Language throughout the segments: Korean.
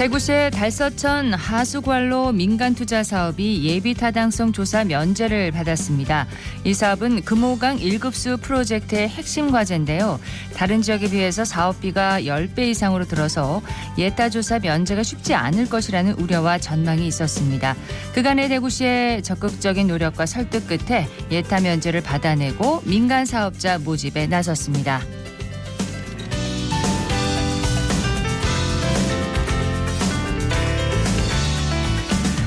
대구시의 달서천 하수관로 민간투자 사업이 예비타당성 조사 면제를 받았습니다. 이 사업은 금호강 1급수 프로젝트의 핵심 과제인데요. 다른 지역에 비해서 사업비가 10배 이상으로 들어서 예타조사 면제가 쉽지 않을 것이라는 우려와 전망이 있었습니다. 그간의 대구시의 적극적인 노력과 설득 끝에 예타 면제를 받아내고 민간 사업자 모집에 나섰습니다.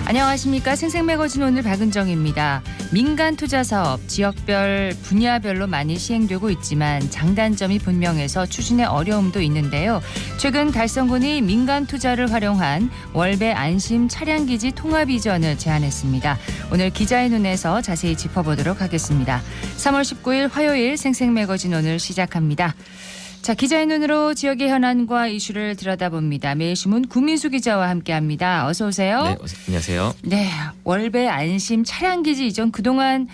안녕하십니까. 생생매거진 오늘 박은정입니다. 민간 투자 사업 지역별 분야별로 많이 시행되고 있지만 장단점이 분명해서 추진에 어려움도 있는데요. 최근 달성군이 민간 투자를 활용한 월배 안심 차량기지 통합 이전을 제안했습니다. 오늘 기자의 눈에서 자세히 짚어보도록 하겠습니다. 3월 19일 화요일 생생매거진 오늘 시작합니다. 자, 기자의 눈으로 지역의 현안과 이슈를 들여다봅니다. 매일신문 구민수 기자와 함께합니다. 어서 오세요. 네, 안녕하세요. 네, 월배 안심 차량기지 이전 그동안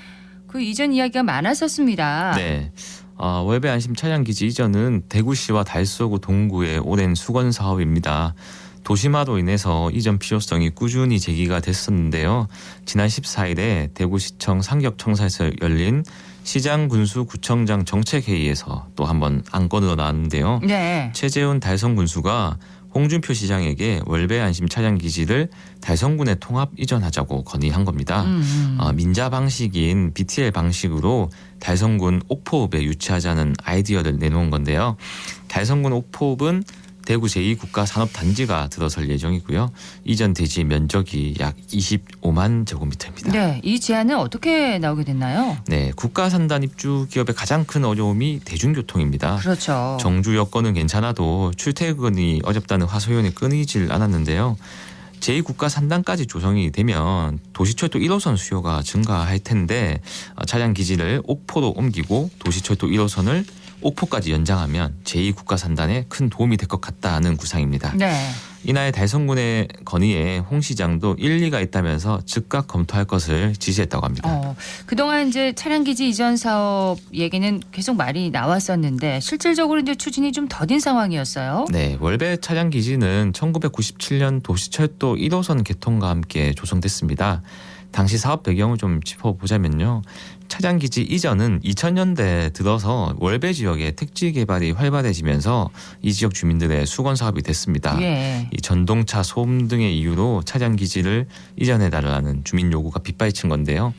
그 이전 이야기가 많았었습니다. 네, 월배 안심 차량기지 이전은 대구시와 달서구 동구의 오랜 수건 사업입니다. 도심화로 인해서 이전 필요성이 꾸준히 제기가 됐었는데요. 지난 14일에 대구시청 상격청사에서 열린 시장 군수 구청장 정책회의에서 또 한번 안건으로 나왔는데요. 네. 최재훈 달성 군수가 홍준표 시장에게 월배 안심 차량 기지를 달성군에 통합 이전하자고 건의한 겁니다. 민자 방식인 BTL 방식으로 달성군 옥포읍에 유치하자는 아이디어를 내놓은 건데요. 달성군 옥포읍은 대구 제2국가산업단지가 들어설 예정이고요. 이전 대지 면적이 약 25만 제곱미터입니다. 네, 이 제안은 어떻게 나오게 됐나요? 네, 국가산단 입주 기업의 가장 큰 어려움이 대중교통입니다. 그렇죠. 정주 여건은 괜찮아도 출퇴근이 어렵다는 화소연이 끊이질 않았는데요. 제2국가산단까지 조성이 되면 도시철도 1호선 수요가 증가할 텐데 차량 기지를 옥포로 옮기고 도시철도 1호선을 옥포까지 연장하면 제2국가산단에 큰 도움이 될 것 같다는 구상입니다. 네. 이날 달성군의 건의에 홍 시장도 일리가 있다면서 즉각 검토할 것을 지시했다고 합니다. 그동안 이제 차량기지 이전 사업 얘기는 계속 말이 나왔었는데 실질적으로 이제 추진이 좀 더딘 상황이었어요. 네, 월배 차량기지는 1997년 도시철도 1호선 개통과 함께 조성됐습니다. 당시 사업 배경을 좀 짚어보자면요. 차량기지 이전은 2000년대 들어서 월배 지역의 택지 개발이 활발해지면서 이 지역 주민들의 수건 사업이 됐습니다. 예. 이 전동차 소음 등의 이유로 차량기지를 이전해달라는 주민 요구가 빗발친 건데요.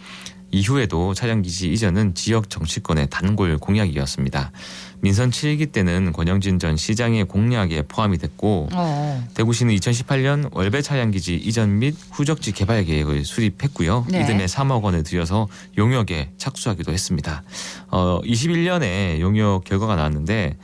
이후에도 차량기지 이전은 지역 정치권의 단골 공약이었습니다. 민선 7기 때는 권영진 전 시장의 공약에 포함이 됐고 대구시는 2018년 월배 차량기지 이전 및 후적지 개발 계획을 수립했고요. 네. 이듬해 3억 원을 들여서 용역에 착수하기도 했습니다. 21년에 용역 결과가 나왔는데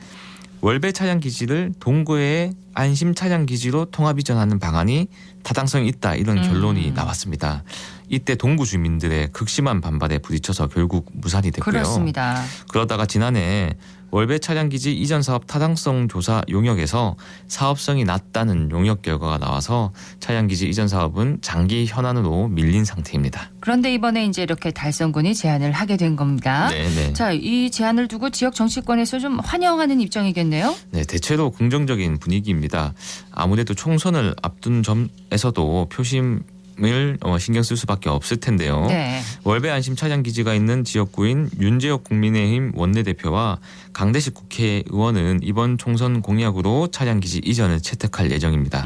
월배 차량기지를 동구의 안심 차량기지로 통합 이전하는 방안이 타당성이 있다 이런 결론이 나왔습니다. 이때 동구 주민들의 극심한 반발에 부딪혀서 결국 무산이 됐고요. 그렇습니다. 그러다가 지난해 월배 차량기지 이전 사업 타당성 조사 용역에서 사업성이 낮다는 용역 결과가 나와서 차량기지 이전 사업은 장기 현안으로 밀린 상태입니다. 그런데 이번에 이제 이렇게 달성군이 제안을 하게 된 겁니다. 네. 자, 이 제안을 두고 지역 정치권에서 좀 환영하는 입장이겠네요. 네, 대체로 긍정적인 분위기입니다. 아무래도 총선을 앞둔 점에서도 표심을 신경 쓸 수밖에 없을 텐데요. 네. 월배 안심 차량 기지가 있는 지역구인 윤재혁 국민의힘 원내대표와 강대식 국회의원은 이번 총선 공약으로 차량 기지 이전을 채택할 예정입니다.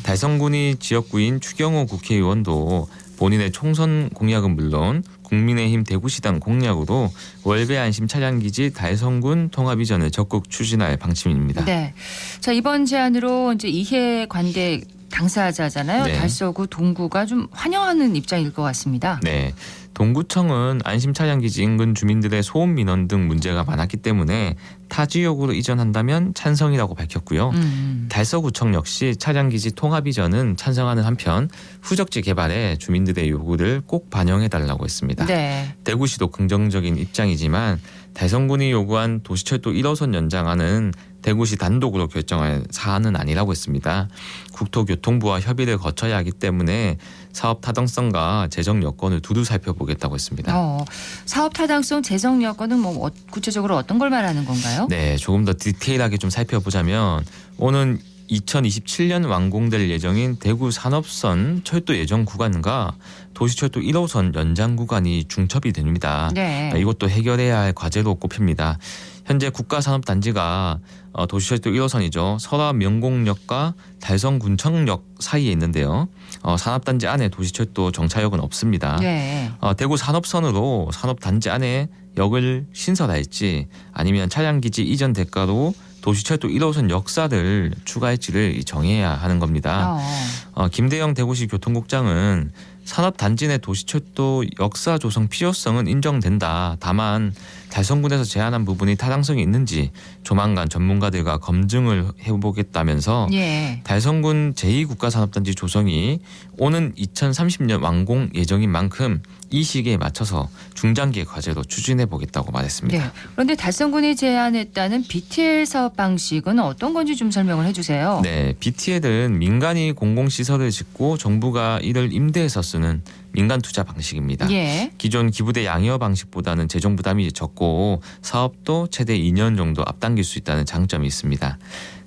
달성군이 지역구인 추경호 국회의원도 본인의 총선 공약은 물론 국민의힘 대구시당 공약으로 월배 안심 차량기지 달성군 통합 이전을 적극 추진할 방침입니다. 네. 자, 이번 제안으로 이제 이해관계 당사자잖아요. 네. 달서구 동구가 좀 환영하는 입장일 것 같습니다. 네. 동구청은 안심 차량기지 인근 주민들의 소음 민원 등 문제가 많았기 때문에 타 지역으로 이전한다면 찬성이라고 밝혔고요. 달서구청 역시 차량기지 통합 이전은 찬성하는 한편 후적지 개발에 주민들의 요구를 꼭 반영해달라고 했습니다. 네. 대구시도 긍정적인 입장이지만 달성군이 요구한 도시철도 1호선 연장안은 대구시 단독으로 결정할 사안은 아니라고 했습니다. 국토교통부와 협의를 거쳐야 하기 때문에 사업 타당성과 재정 여건을 두루 살펴보겠다고 했습니다. 사업 타당성, 재정 여건은 구체적으로 어떤 걸 말하는 건가요? 네, 조금 더 디테일하게 좀 살펴보자면 오는 2027년 완공될 예정인 대구 산업선 철도 예정 구간과 도시철도 1호선 연장 구간이 중첩이 됩니다. 네. 이것도 해결해야 할 과제로 꼽힙니다. 현재 국가산업단지가 도시철도 1호선이죠. 설화 명곡역과 달성군청역 사이에 있는데요. 산업단지 안에 도시철도 정차역은 없습니다. 네. 대구 산업선으로 산업단지 안에 역을 신설할지 아니면 차량기지 이전 대가로 도시철도 1호선 역사를 추가할지를 정해야 하는 겁니다. 김대영 대구시 교통국장은 산업단지 내 도시철도 역사 조성 필요성은 인정된다. 다만 달성군에서 제안한 부분이 타당성이 있는지 조만간 전문가들과 검증을 해보겠다면서 예. 달성군 제2국가산업단지 조성이 오는 2030년 완공 예정인 만큼 이 시기에 맞춰서 중장기 과제로 추진해 보겠다고 말했습니다. 네. 그런데 달성군이 제안했다는 BTL 사업 방식은 어떤 건지 좀 설명을 해주세요. 네, BTL은 민간이 공공시설을 짓고 정부가 이를 임대해서 쓰는 민간 투자 방식입니다. 예. 기존 기부대 양이어 방식보다는 재정 부담이 적고 사업도 최대 2년 정도 앞당길 수 있다는 장점이 있습니다.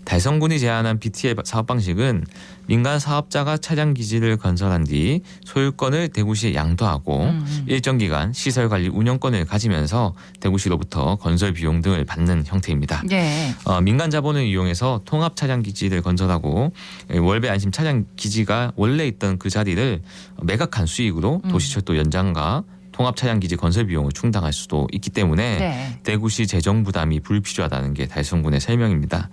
달성군이 제안한 BTL 사업 방식은 민간 사업자가 차량 기지를 건설한 뒤 소유권을 대구시에 양도하고 일정 기간 시설 관리 운영권을 가지면서 대구시로부터 건설 비용 등을 받는 형태입니다. 네. 민간 자본을 이용해서 통합 차량 기지를 건설하고 월배 안심 차량 기지가 원래 있던 그 자리를 매각한 수익으로 도시철도 연장과 통합 차량 기지 건설 비용을 충당할 수도 있기 때문에 네. 대구시 재정 부담이 불필요하다는 게 달성군의 설명입니다.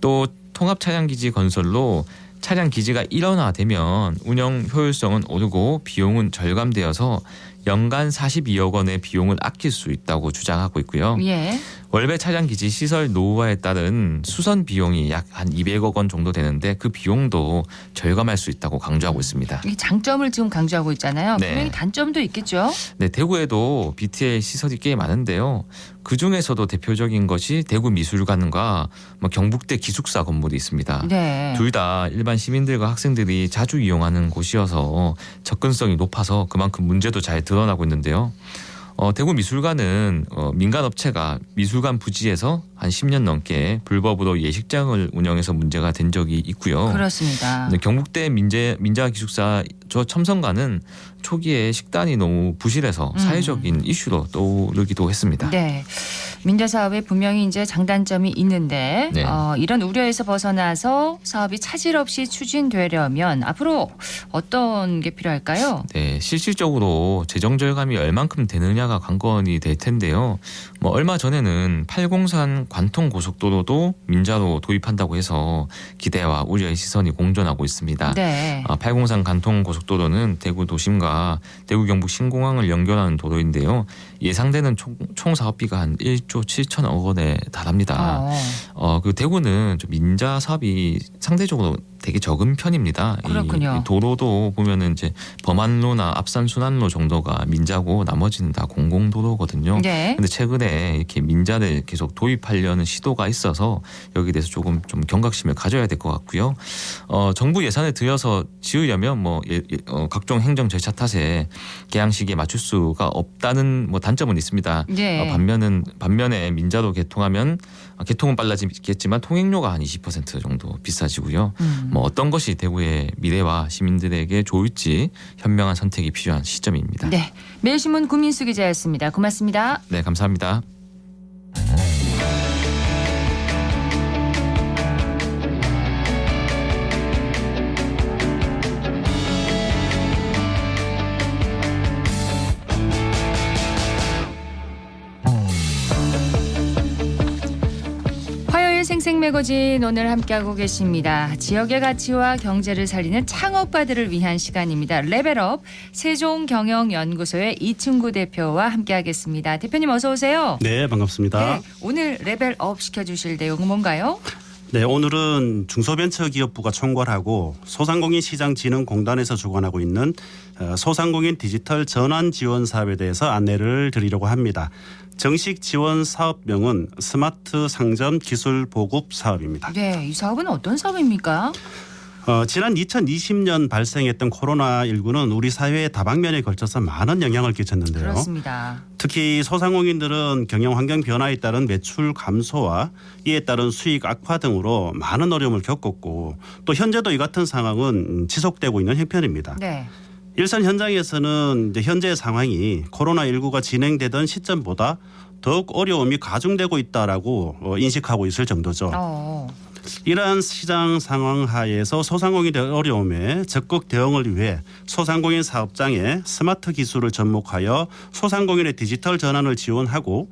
또 통합 차량 기지 건설로 차량 기지가 일원화되면 운영 효율성은 오르고 비용은 절감되어서 연간 42억 원의 비용을 아낄 수 있다고 주장하고 있고요. 예. 월배 차량 기지 시설 노후화에 따른 수선 비용이 약 한 200억 원 정도 되는데 그 비용도 절감할 수 있다고 강조하고 있습니다. 이 장점을 지금 강조하고 있잖아요. 네. 분명히 단점도 있겠죠. 네, 대구에도 BTL 시설이 꽤 많은데요. 그 중에서도 대표적인 것이 대구 미술관과 경북대 기숙사 건물이 있습니다. 네. 둘 다 일반 시민들과 학생들이 자주 이용하는 곳이어서 접근성이 높아서 그만큼 문제도 잘 드러나고 있는데요. 대구 미술관은 민간 업체가 미술관 부지에서 한 10년 넘게 불법으로 예식장을 운영해서 문제가 된 적이 있고요. 그렇습니다. 경북대 민자기숙사 저 첨성관은 초기에 식단이 너무 부실해서 사회적인 이슈로 떠오르기도 했습니다. 네. 민자 사업에 분명히 이제 장단점이 있는데 네. 이런 우려에서 벗어나서 사업이 차질 없이 추진되려면 앞으로 어떤 게 필요할까요? 네, 실질적으로 재정 절감이 얼만큼 되느냐가 관건이 될 텐데요. 얼마 전에는 팔공산 관통 고속도로도 민자로 도입한다고 해서 기대와 우려의 시선이 공존하고 있습니다. 네. 팔공산 관통 고속도로는 대구 도심과 대구 경북 신공항을 연결하는 도로인데요. 예상되는 총 사업비가 한 1조 7천억 원에 달합니다. 그 대구는 좀 민자 사업이 상대적으로 되게 적은 편입니다. 그렇군요. 이 도로도 보면은 이제 범안로나 앞산 순환로 정도가 민자고 나머지는 다 공공도로거든요. 네. 근데 최근에 이렇게 민자를 계속 도입하려는 시도가 있어서 여기에 대해서 조금 좀 경각심을 가져야 될 것 같고요. 정부 예산을 들여서 지으려면 각종 행정 절차 탓에 개항 시기에 맞출 수가 없다는 단점은 있습니다. 네. 반면에 민자로 개통하면 개통은 빨라지겠지만 통행료가 한 20% 정도 비싸지고요. 어떤 것이 대구의 미래와 시민들에게 좋을지 현명한 선택이 필요한 시점입니다. 네. 매일신문 구민수 기자였습니다. 고맙습니다. 네, 감사합니다. 생생매거진 오늘 함께하고 계십니다. 지역의 가치와 경제를 살리는 창업가들을 위한 시간입니다. 레벨업 세종경영연구소의 이충구 대표와 함께하겠습니다. 대표님 어서 오세요. 네, 반갑습니다. 네, 오늘 레벨업 시켜주실 내용은 뭔가요? 네, 오늘은 중소벤처기업부가 총괄하고 소상공인시장진흥공단에서 주관하고 있는 소상공인 디지털 전환 지원 사업에 대해서 안내를 드리려고 합니다. 정식 지원 사업명은 스마트 상점 기술 보급 사업입니다. 네, 이 사업은 어떤 사업입니까? 지난 2020년 발생했던 코로나19는 우리 사회의 다방면에 걸쳐서 많은 영향을 끼쳤는데요. 그렇습니다. 특히 소상공인들은 경영 환경 변화에 따른 매출 감소와 이에 따른 수익 악화 등으로 많은 어려움을 겪었고 또 현재도 이 같은 상황은 지속되고 있는 형편입니다. 네. 일선 현장에서는 이제 현재 상황이 코로나19가 진행되던 시점보다 더욱 어려움이 가중되고 있다라고 인식하고 있을 정도죠. 이러한 시장 상황 하에서 소상공인의 어려움에 적극 대응을 위해 소상공인 사업장에 스마트 기술을 접목하여 소상공인의 디지털 전환을 지원하고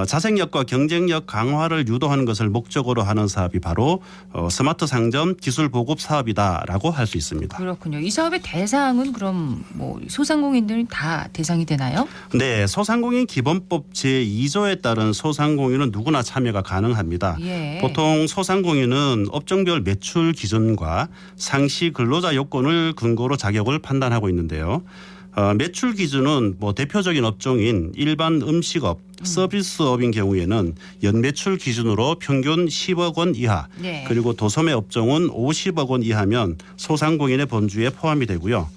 자생력과 경쟁력 강화를 유도하는 것을 목적으로 하는 사업이 바로 스마트 상점 기술 보급 사업이다라고 할 수 있습니다. 그렇군요. 이 사업의 대상은 그럼 뭐 소상공인들이 다 대상이 되나요? 네, 소상공인 기본법 제2조에 따른 소상공인은 누구나 참여가 가능합니다. 예. 보통 소상공인은 업종별 매출 기준과 상시 근로자 요건을 근거로 자격을 판단하고 있는데요. 매출 기준은 뭐 대표적인 업종인 일반 음식업, 서비스업인 경우에는 연매출 기준으로 평균 10억 원 이하, 네. 그리고 도소매 업종은 50억 원 이하면 소상공인의 범주에 포함이 되고요.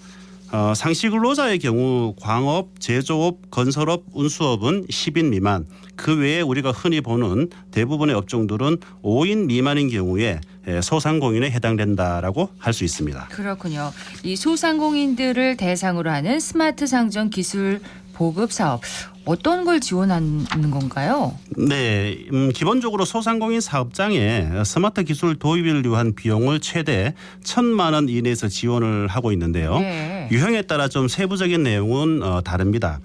상시 근로자의 경우 광업, 제조업, 건설업, 운수업은 10인 미만, 그 외에 우리가 흔히 보는 대부분의 업종들은 5인 미만인 경우에 소상공인에 해당된다라고 할 수 있습니다. 그렇군요. 이 소상공인들을 대상으로 하는 스마트 상점 기술 보급 사업 어떤 걸 지원하는 건가요? 네, 기본적으로 소상공인 사업장에 스마트 기술 도입을 위한 비용을 최대 1,000만 원 이내에서 지원을 하고 있는데요. 네. 유형에 따라 좀 세부적인 내용은 다릅니다.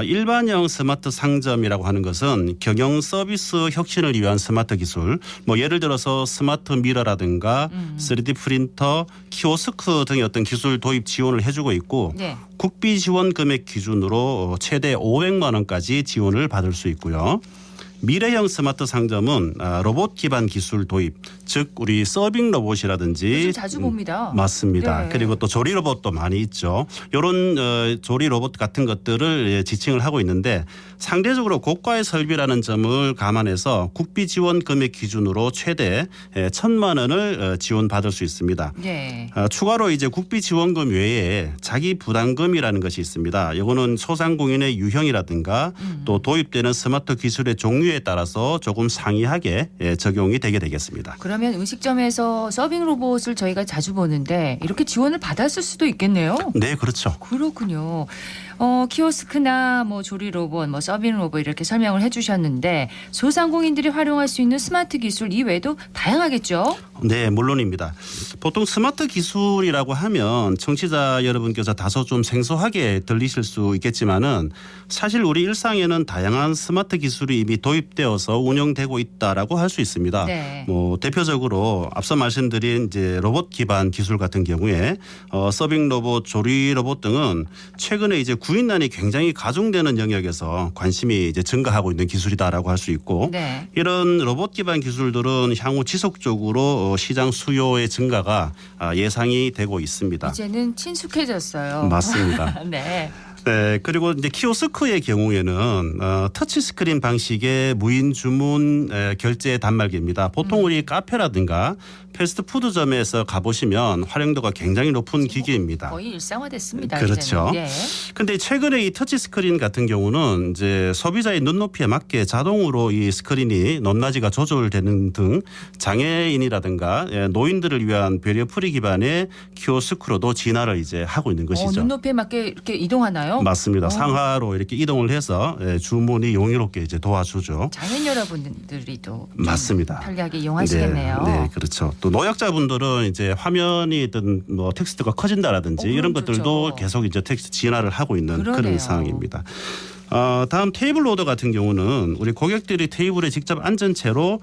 일반형 스마트 상점이라고 하는 것은 경영 서비스 혁신을 위한 스마트 기술, 뭐 예를 들어서 스마트 미러라든가 3D 프린터, 키오스크 등의 어떤 기술 도입 지원을 해주고 있고 네. 국비 지원 금액 기준으로 최대 500만 원까지 지원을 받을 수 있고요. 미래형 스마트 상점은 로봇 기반 기술 도입, 즉 우리 서빙 로봇이라든지 요즘 자주 봅니다. 맞습니다. 네. 그리고 또 조리 로봇도 많이 있죠. 이런 조리 로봇 같은 것들을 지칭을 하고 있는데 상대적으로 고가의 설비라는 점을 감안해서 국비 지원 금액 기준으로 최대 1,000만 원을 지원받을 수 있습니다. 네. 추가로 이제 국비 지원금 외에 자기 부담금이라는 것이 있습니다. 이거는 소상공인의 유형이라든가 또 도입되는 스마트 기술의 종류에 따라서 조금 상이하게 적용이 되게 되겠습니다. 그러면 음식점에서 서빙 로봇을 저희가 자주 보는데 이렇게 지원을 받았을 수도 있겠네요. 네, 그렇죠. 그렇군요. 키오스크나 뭐 조리 로봇, 뭐 서빙 로봇 이렇게 설명을 해주셨는데 소상공인들이 활용할 수 있는 스마트 기술 이외에도 다양하겠죠? 네, 물론입니다. 보통 스마트 기술이라고 하면 청취자 여러분께서 다소 좀 생소하게 들리실 수 있겠지만은 사실 우리 일상에는 다양한 스마트 기술이 이미 도입되어서 운영되고 있다라고 할 수 있습니다. 네. 뭐 대표적으로 앞서 말씀드린 이제 로봇 기반 기술 같은 경우에 서빙 로봇, 조리 로봇 등은 최근에 이제 구인난이 굉장히 가중되는 영역에서 관심이 이제 증가하고 있는 기술이다라고 할 수 있고 네. 이런 로봇 기반 기술들은 향후 지속적으로 시장 수요의 증가가 예상이 되고 있습니다. 이제는 친숙해졌어요. 맞습니다. 네. 네, 그리고 이제 키오스크의 경우에는 터치 스크린 방식의 무인 주문 결제 단말기입니다. 보통 우리 카페라든가 패스트푸드점에서 가보시면 활용도가 굉장히 높은 기기입니다. 거의 일상화됐습니다. 그렇죠. 네. 근데 최근에 이 터치 스크린 같은 경우는 이제 소비자의 눈높이에 맞게 자동으로 이 스크린이 높낮이가 조절되는 등 장애인이라든가 노인들을 위한 배려프리 기반의 키오스크로도 진화를 이제 하고 있는 것이죠. 눈높이에 맞게 이렇게 이동하나요? 맞습니다. 상하로 이렇게 이동을 해서 주문이 용이롭게 이제 도와주죠. 장애인 여러분들이 또 맞습니다. 편리하게 이용하시겠네요. 네, 그렇죠. 또 노약자분들은 이제 화면이든 뭐 텍스트가 커진다라든지 이런 그렇죠. 것들도 계속 이제 텍스트 진화를 하고 있는 그러네요. 그런 상황입니다. 다음 테이블 오더 같은 경우는 우리 고객들이 테이블에 직접 앉은 채로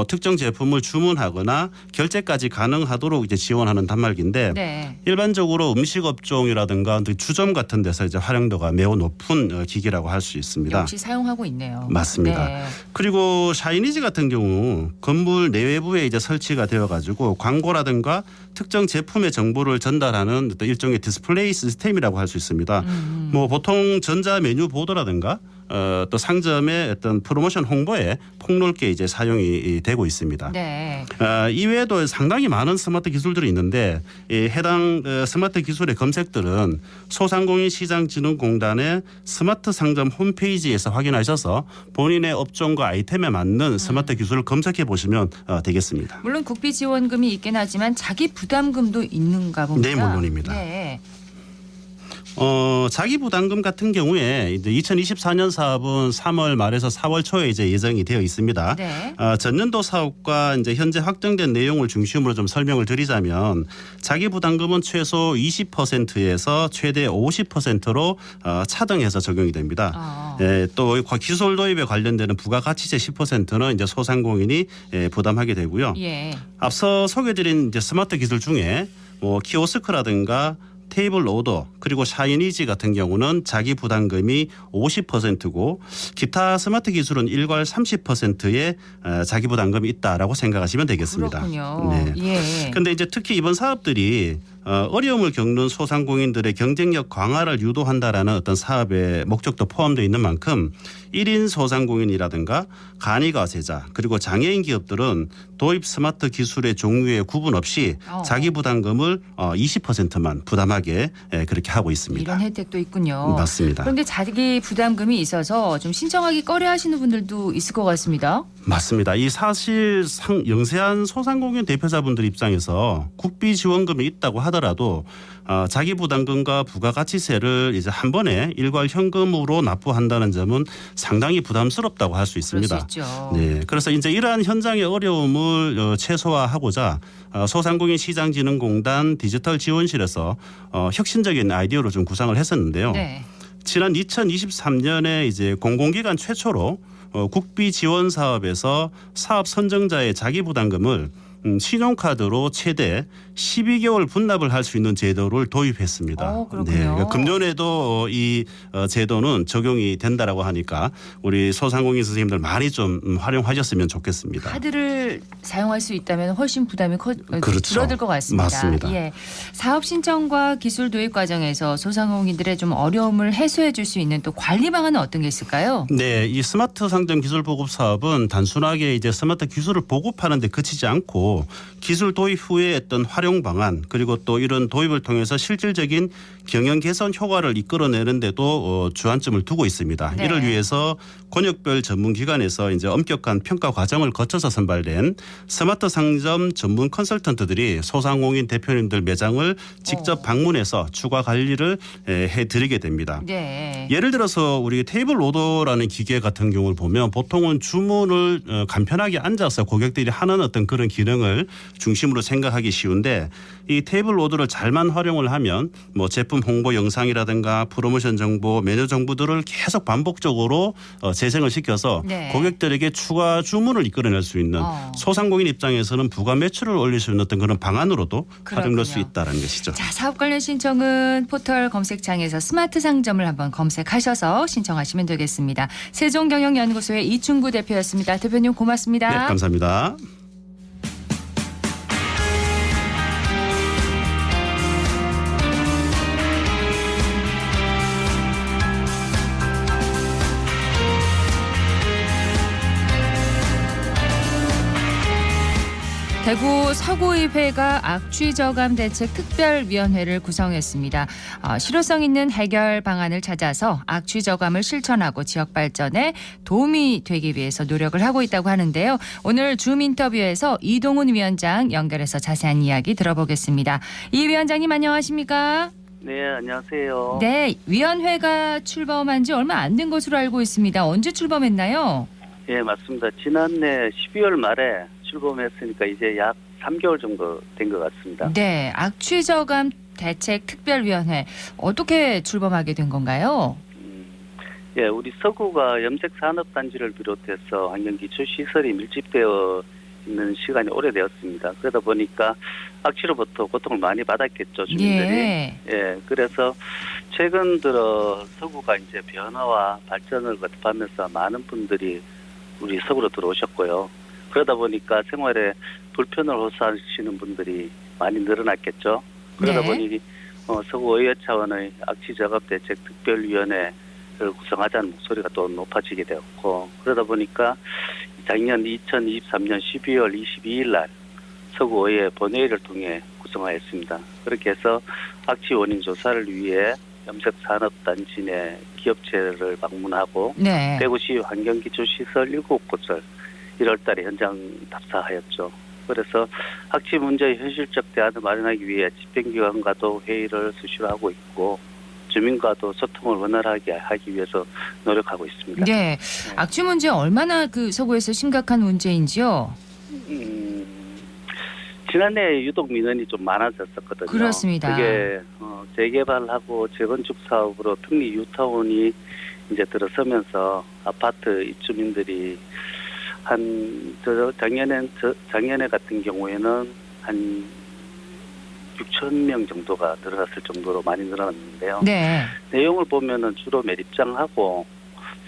특정 제품을 주문하거나 결제까지 가능하도록 이제 지원하는 단말기인데 네. 일반적으로 음식 업종이라든가 주점 같은 데서 이제 활용도가 매우 높은 기기라고 할 수 있습니다. 역시 사용하고 있네요. 맞습니다. 네. 그리고 샤이니즈 같은 경우 건물 내외부에 이제 설치가 되어가지고 광고라든가 특정 제품의 정보를 전달하는 어떤 일종의 디스플레이 시스템이라고 할 수 있습니다. 뭐 보통 전자 메뉴 보드라든가 또 상점의 어떤 프로모션 홍보에 폭넓게 이제 사용이 되고 있습니다. 네. 이외에도 상당히 많은 스마트 기술들이 있는데 해당 스마트 기술의 검색들은 소상공인시장진흥공단의 스마트 상점 홈페이지에서 확인하셔서 본인의 업종과 아이템에 맞는 스마트 기술을 검색해 보시면 되겠습니다. 물론 국비 지원금이 있긴 하지만 자기 부담금도 있는가 봅니다. 네, 물론입니다. 네. 자기 부담금 같은 경우에 이제 2024년 사업은 3월 말에서 4월 초에 이제 예정이 되어 있습니다. 네. 전년도 사업과 이제 현재 확정된 내용을 중심으로 좀 설명을 드리자면 자기 부담금은 최소 20%에서 최대 50%로 차등해서 적용이 됩니다. 또 기술 도입에 관련되는 부가가치세 10%는 이제 소상공인이 부담하게 되고요. 예. 앞서 소개드린 이제 스마트 기술 중에 뭐 키오스크라든가 테이블 오더 그리고 샤이니지 같은 경우는 자기 부담금이 50%고 기타 스마트 기술은 일괄 30%의 자기 부담금이 있다라고 생각하시면 되겠습니다. 그렇군요. 네. 예. 근데 이제 특히 이번 사업들이 어려움을 겪는 소상공인들의 경쟁력 강화를 유도한다라는 어떤 사업의 목적도 포함되어 있는 만큼 1인 소상공인이라든가 간이가세자 그리고 장애인 기업들은 도입 스마트 기술의 종류에 구분 없이 자기 부담금을 20%만 부담하게 그렇게 하고 있습니다. 이런 혜택도 있군요. 맞습니다. 그런데 자기 부담금이 있어서 좀 신청하기 꺼려하시는 분들도 있을 것 같습니다. 맞습니다. 이 사실 영세한 소상공인 대표자분들 입장에서 국비 지원금이 있다고 하더라도 자기 부담금과 부가가치세를 이제 한 번에 일괄 현금으로 납부한다는 점은 상당히 부담스럽다고 할 수 있습니다. 그럴 수 있죠. 네, 그래서 이제 이러한 현장의 어려움을 최소화하고자 소상공인시장진흥공단 디지털 지원실에서 혁신적인 아이디어로 좀 구상을 했었는데요. 네. 지난 2023년에 이제 공공기관 최초로 국비 지원 사업에서 사업 선정자의 자기 부담금을 신용카드로 최대 12개월 분납을 할 수 있는 제도를 도입했습니다. 그렇군요. 네, 그러니까 금년에도 이 제도는 적용이 된다라고 하니까 우리 소상공인 선생님들 많이 좀 활용하셨으면 좋겠습니다. 카드를 사용할 수 있다면 훨씬 부담이 그렇죠. 줄어들 것 같습니다. 맞습니다. 예. 사업 신청과 기술 도입 과정에서 소상공인들의 좀 어려움을 해소해 줄 수 있는 또 관리 방안은 어떤 게 있을까요? 네, 이 스마트 상점 기술 보급 사업은 단순하게 이제 스마트 기술을 보급하는 데 그치지 않고 기술 도입 후에 어떤 활용 방안 그리고 또 이런 도입을 통해서 실질적인 경영 개선 효과를 이끌어내는데도 주안점을 두고 있습니다. 네. 이를 위해서 권역별 전문기관에서 이제 엄격한 평가 과정을 거쳐서 선발된 스마트 상점 전문 컨설턴트들이 소상공인 대표님들 매장을 직접 방문해서 추가 관리를 해드리게 됩니다. 네. 예를 들어서 우리 테이블 오더라는 기계 같은 경우를 보면 보통은 주문을 간편하게 앉아서 고객들이 하는 어떤 그런 기능을 중심으로 생각하기 쉬운데 이 테이블 오더를 잘만 활용을 하면 뭐 제품 홍보 영상이라든가 프로모션 정보, 메뉴 정보들을 계속 반복적으로 재생을 시켜서 네. 고객들에게 추가 주문을 이끌어낼 수 있는 소상공인 입장에서는 부가 매출을 올릴 수 있는 어떤 그런 방안으로도 활용될 수 있다는 것이죠. 자, 사업 관련 신청은 포털 검색창에서 스마트 상점을 한번 검색하셔서 신청하시면 되겠습니다. 세종경영연구소의 이충구 대표였습니다. 대표님 고맙습니다. 네, 감사합니다. 대구 서구의회가 악취저감 대책 특별위원회를 구성했습니다. 실효성 있는 해결 방안을 찾아서 악취저감을 실천하고 지역 발전에 도움이 되기 위해서 노력을 하고 있다고 하는데요. 오늘 줌 인터뷰에서 이동훈 위원장 연결해서 자세한 이야기 들어보겠습니다. 이 위원장님 안녕하십니까? 네, 안녕하세요. 네, 위원회가 출범한 지 얼마 안 된 것으로 알고 있습니다. 언제 출범했나요? 네, 맞습니다. 지난해 12월 말에 출범했으니까 이제 약 3개월 정도 된 것 같습니다. 네, 악취저감 대책 특별위원회 어떻게 출범하게 된 건가요? 예, 우리 서구가 염색산업단지를 비롯해서 환경기초시설이 밀집되어 있는 시간이 오래되었습니다. 그러다 보니까 악취로부터 고통을 많이 받았겠죠, 주민들이. 예, 그래서 최근 들어 서구가 이제 변화와 발전을 거듭하면서 많은 분들이 우리 서구로 들어오셨고요. 그러다 보니까 생활에 불편을 호소하시는 분들이 많이 늘어났겠죠. 그러다 보니 서구의회 차원의 악취저감 대책 특별위원회 구성하자는 목소리가 또 높아지게 되었고 그러다 보니까 작년 2023년 12월 22일 날 서구의회 본회의를 통해 구성하였습니다. 그렇게 해서 악취 원인 조사를 위해 염색산업단지 내 기업체를 방문하고 네. 대구시 환경기초시설 7곳을 1월달에 현장 답사하였죠. 그래서 악취 문제의 현실적 대안을 마련하기 위해 집행기관과도 회의를 수시로 하고 있고 주민과도 소통을 원활하게 하기 위해서 노력하고 있습니다. 네. 악취 문제 얼마나 그 서구에서 심각한 문제인지요? 지난해 유독 민원이 좀 많아졌었거든요. 그렇습니다. 그게 재개발하고 재건축 사업으로 특리 뉴타운이 이제 들어서면서 아파트 입주민들이 작년에 같은 경우에는 한 6천 명 정도가 늘어났을 정도로 많이 늘어났는데요. 네. 내용을 보면은 주로 매립장하고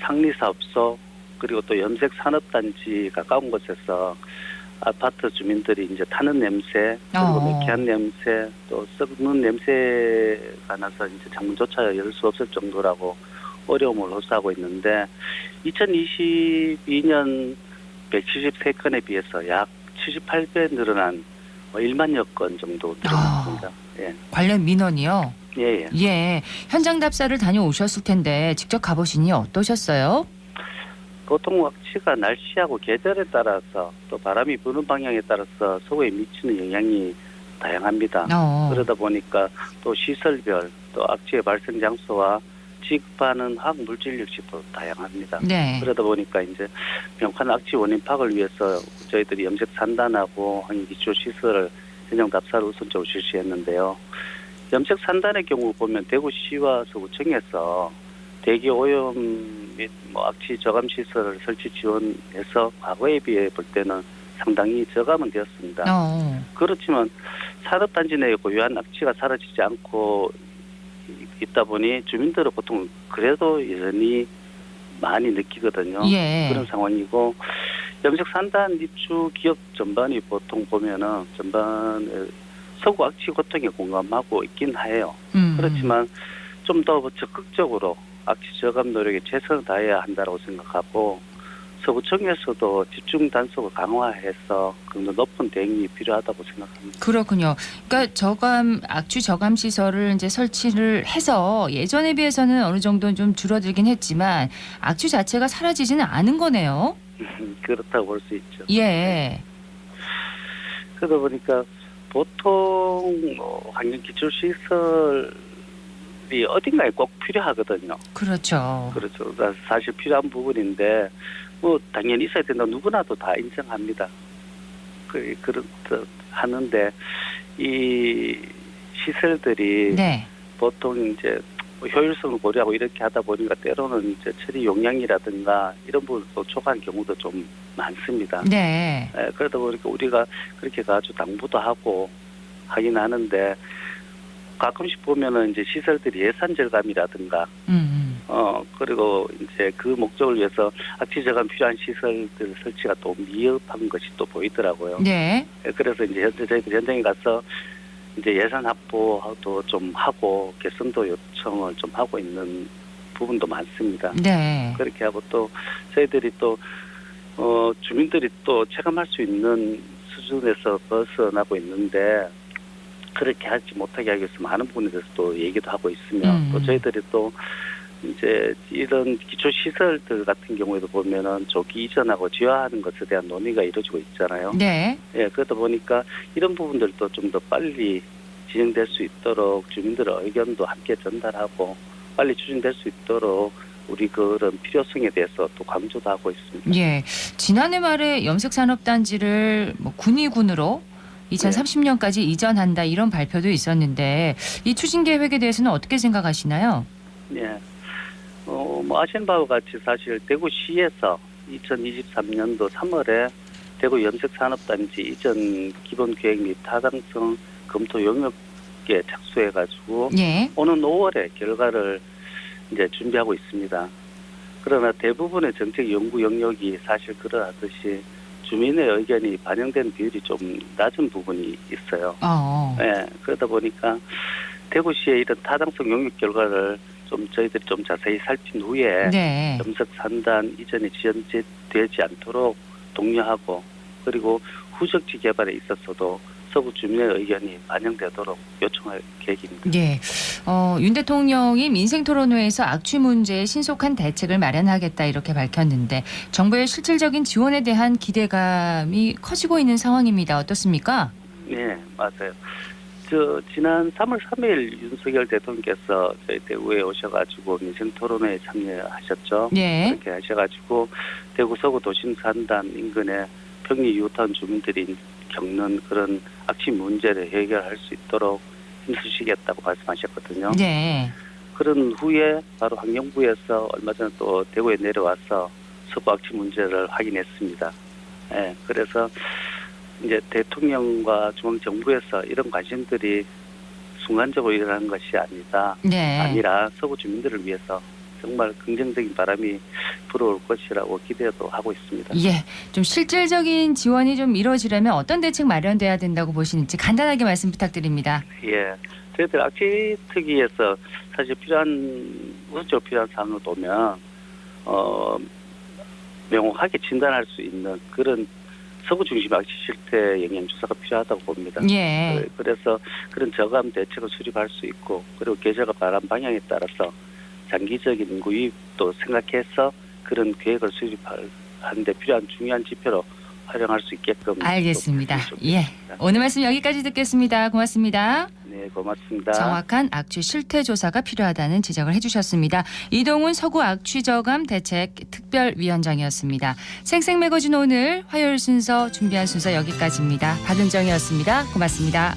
상리사업소 그리고 또 염색산업단지 가까운 곳에서 아파트 주민들이 이제 타는 냄새 그리고 매캐한 냄새 또 썩는 냄새가 나서 이제 창문조차 열 수 없을 정도라고 어려움을 호소하고 있는데 2022년 173건에 비해서 약 78배 늘어난 1만여 건 정도 늘어났습니다. 예. 관련 민원이요? 예. 예. 현장 답사를 다녀오셨을 텐데 직접 가보시니 어떠셨어요? 보통 악취가 날씨하고 계절에 따라서 또 바람이 부는 방향에 따라서 서구에 미치는 영향이 다양합니다. 그러다 보니까 또 시설별 또 악취의 발생 장소와 지급하는 화학 물질 역시도 다양합니다. 네. 그러다 보니까 이제 명확한 악취 원인 파악을 위해서 저희들이 염색 산단하고 환기기초 시설을 현장 답사를 우선적으로 실시했는데요. 염색 산단의 경우 보면 대구시와 서구청에서 대기 오염 및 악취 저감 시설을 설치 지원해서 과거에 비해 볼 때는 상당히 저감은 되었습니다. 그렇지만 산업단지 내에 고유한 악취가 사라지지 않고 있다 보니 주민들은 보통 그래도 여전히 많이 느끼거든요. 예. 그런 상황이고 염색 산단 입주 기업 전반이 보통 보면은 전반에 서구 악취 고통에 공감하고 있긴 해요. 그렇지만 좀 더 적극적으로 악취 저감 노력에 최선을 다해야 한다고 생각하고 서구청에서도 집중 단속을 강화해서 좀 더 높은 대응이 필요하다고 생각합니다. 그렇군요. 그러니까 악취 저감 시설을 이제 설치를 해서 예전에 비해서는 어느 정도 좀 줄어들긴 했지만 악취 자체가 사라지지는 않은 거네요. 그렇다고 볼 수 있죠. 예. 그러다 보니까 보통 환경기초시설이 어딘가에 꼭 필요하거든요. 그렇죠. 그렇죠. 사실 필요한 부분인데 당연히 있어야 된다. 누구나도 다 인정합니다. 하는데 이 시설들이 네. 보통 이제 효율성을 고려하고 이렇게 하다 보니까 때로는 이제 처리 용량이라든가 이런 부분도 초과한 경우도 좀 많습니다. 네. 그러다 보니까 우리가 그렇게 가지고 당부도 하고 하긴 하는데 가끔씩 보면은 이제 시설들이 예산 절감이라든가 그리고 이제 그 목적을 위해서 악취 저감 필요한 시설들 설치가 또 미흡한 것이 또 보이더라고요. 네. 그래서 이제 저희들 현장에 가서 이제 예산 확보도 좀 하고 개선도 요청을 좀 하고 있는 부분도 많습니다. 네. 그렇게 하고 또 저희들이 또 주민들이 또 체감할 수 있는 수준에서 벗어나고 있는데 그렇게 하지 못하게 하기 위해서 많은 부분에 대해서 또 얘기도 하고 있으며 또 저희들이 또 이제 이런 기초 시설들 같은 경우에도 보면은 조기 이전하고 지화하는 것에 대한 논의가 이루어지고 있잖아요. 네. 예, 그러다 보니까 이런 부분들도 좀 더 빨리 진행될 수 있도록 주민들의 의견도 함께 전달하고 빨리 추진될 수 있도록 우리 그런 필요성에 대해서 또 강조도 하고 있습니다. 예. 지난해 말에 염색산업단지를 군위군으로 2030년까지 이전한다 이런 발표도 있었는데 이 추진 계획에 대해서는 어떻게 생각하시나요? 네. 아시는 바와 같이 사실 대구시에서 2023년도 3월에 대구 염색산업단지 이전 기본계획 및 타당성 검토 용역에 착수해가지고 예. 오는 5월에 결과를 이제 준비하고 있습니다. 그러나 대부분의 정책 연구 영역이 사실 그러하듯이 주민의 의견이 반영된 비율이 좀 낮은 부분이 있어요. 네, 그러다 보니까 대구시의 이런 타당성 용역 결과를 좀 저희들이 좀 자세히 살핀 후에 네. 염색 산단 이전에 지연되지 않도록 독려하고 그리고 후적지 개발에 있어서도 서구 주민의 의견이 반영되도록 요청할 계획입니다. 예. 윤 대통령이 민생토론회에서 악취 문제에 신속한 대책을 마련하겠다 이렇게 밝혔는데 정부의 실질적인 지원에 대한 기대감이 커지고 있는 상황입니다. 어떻습니까? 네, 맞아요. 지난 3월 3일 윤석열 대통령께서 저희 대구에 오셔가지고 민생토론회에 참여하셨죠. 예. 그렇게 하셔가지고 대구 서구 도심 산단 인근의 평리 유타운 주민들이 겪는 그런 악취 문제를 해결할 수 있도록 힘쓰시겠다고 말씀하셨거든요. 네. 그런 후에 바로 환경부에서 얼마 전에 또 대구에 내려와서 서구 악취 문제를 확인했습니다. 예, 그래서 이제 대통령과 중앙정부에서 이런 관심들이 순간적으로 일어나는 것이 네. 아니라 서구 주민들을 위해서 정말 긍정적인 바람이 불어올 것이라고 기대도 하고 있습니다. 예. 좀 실질적인 지원이 좀 이루어지려면 어떤 대책 마련돼야 된다고 보시는지 간단하게 말씀 부탁드립니다. 예. 저희들 악취 특위에서 사실 우선적으로 필요한 사항을 보면 명확하게 진단할 수 있는 그런 서구 중심 악취 실태 영향 조사가 필요하다고 봅니다. 예. 그래서 그런 저감 대책을 수립할 수 있고 그리고 계절과 바람 방향에 따라서 장기적인 구입도 생각해서 그런 계획을 수립하는데 필요한 중요한 지표로 활용할 수 있게끔. 알겠습니다. 예. 오늘 말씀 여기까지 듣겠습니다. 고맙습니다. 네, 고맙습니다. 정확한 악취 실태 조사가 필요하다는 지적을 해주셨습니다. 이동훈 서구 악취 저감 대책 특별위원장이었습니다. 생생매거진 오늘 화요일 순서 준비한 순서 여기까지입니다. 박은정이었습니다. 고맙습니다.